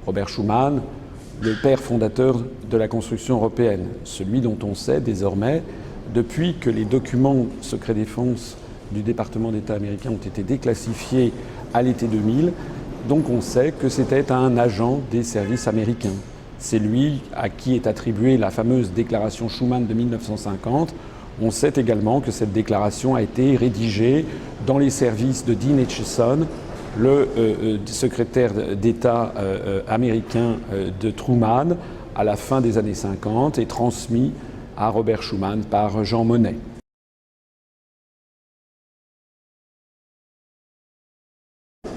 Robert Schuman, le père fondateur de la construction européenne, celui dont on sait désormais, depuis que les documents secret défense du département d'État américain ont été déclassifiés à l'été 2000, donc on sait que c'était un agent des services américains. C'est lui à qui est attribuée la fameuse déclaration Schuman de 1950. On sait également que cette déclaration a été rédigée dans les services de Dean Acheson, le secrétaire d'État américain de Truman, à la fin des années 50, et transmis à Robert Schuman par Jean Monnet.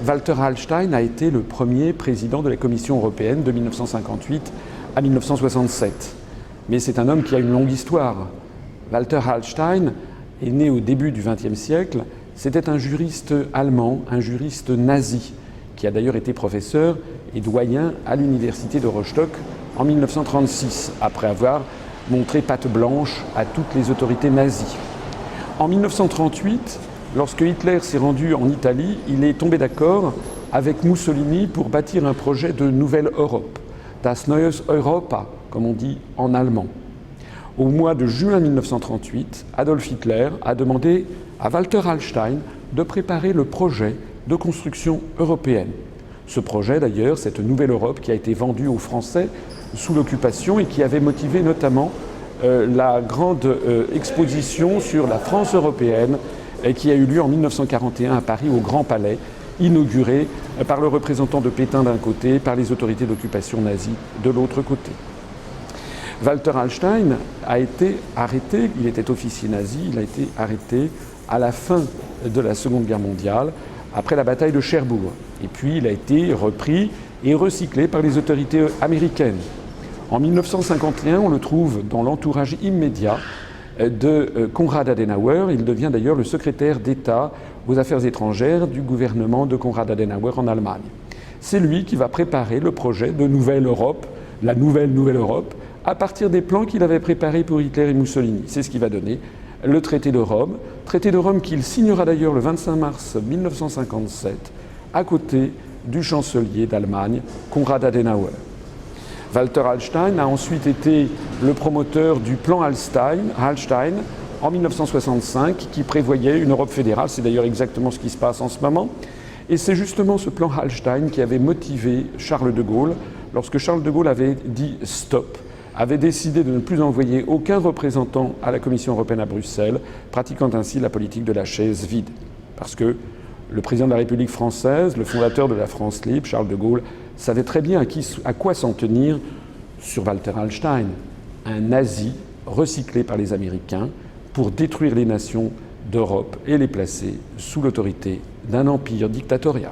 Walter Hallstein a été le premier président de la Commission européenne de 1958 à 1967. Mais c'est un homme qui a une longue histoire. Walter Hallstein est né au début du XXe siècle. C'était un juriste allemand, un juriste nazi, qui a d'ailleurs été professeur et doyen à l'université de Rostock en 1936, après avoir montré patte blanche à toutes les autorités nazies. En 1938, lorsque Hitler s'est rendu en Italie, il est tombé d'accord avec Mussolini pour bâtir un projet de nouvelle Europe, das neues Europa, comme on dit en allemand. Au mois de juin 1938, Adolf Hitler a demandé à Walter Hallstein de préparer le projet de construction européenne. Ce projet d'ailleurs, cette nouvelle Europe qui a été vendue aux Français sous l'occupation et qui avait motivé notamment la grande exposition sur la France européenne qui a eu lieu en 1941 à Paris au Grand Palais, inaugurée par le représentant de Pétain d'un côté, par les autorités d'occupation nazie de l'autre côté. Walter Hallstein a été arrêté, il était officier nazi, il a été arrêté à la fin de la Seconde Guerre mondiale, après la bataille de Cherbourg. Et puis il a été repris et recyclé par les autorités américaines. En 1951, on le trouve dans l'entourage immédiat de Konrad Adenauer. Il devient d'ailleurs le secrétaire d'État aux Affaires étrangères du gouvernement de Konrad Adenauer en Allemagne. C'est lui qui va préparer le projet de Nouvelle Europe, la nouvelle Europe, à partir des plans qu'il avait préparés pour Hitler et Mussolini. C'est ce qui va donner le traité de Rome qu'il signera d'ailleurs le 25 mars 1957 à côté du chancelier d'Allemagne, Konrad Adenauer. Walter Hallstein a ensuite été le promoteur du plan Hallstein en 1965 qui prévoyait une Europe fédérale. C'est d'ailleurs exactement ce qui se passe en ce moment. Et c'est justement ce plan Hallstein qui avait motivé Charles de Gaulle lorsque Charles de Gaulle avait dit stop, avait décidé de ne plus envoyer aucun représentant à la Commission européenne à Bruxelles, pratiquant ainsi la politique de la chaise vide. Parce que le président de la République française, le fondateur de la France libre, Charles de Gaulle, savait très bien à quoi s'en tenir sur Walter Hallstein, un nazi recyclé par les Américains pour détruire les nations d'Europe et les placer sous l'autorité d'un empire dictatorial.